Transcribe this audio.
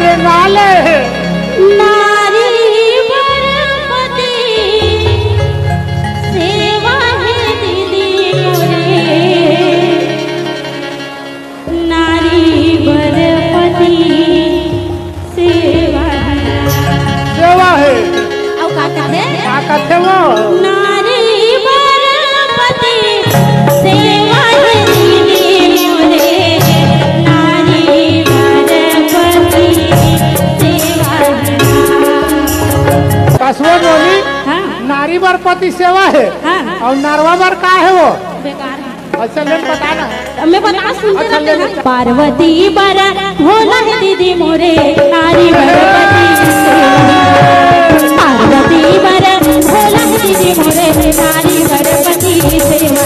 रेंगाले नारी बरपति सेवा है दीदी मोरे नारी बरपति सेवा है और का कहते वो नारी बरपति सेवा है दीदी मोरे नारी बरपति सेवा है कसवो बोली हाँ नारी बर पति सेवा है हाँ और नरवा बर का है वो बेकार है अच्छा ले बताना मैं बता सुनते रहते हैं पार्वती बरा भोला है दीदी मोरे नारी बरपति पार्वती बरा भोला है दीदी मोरे नारी बरपति सेवा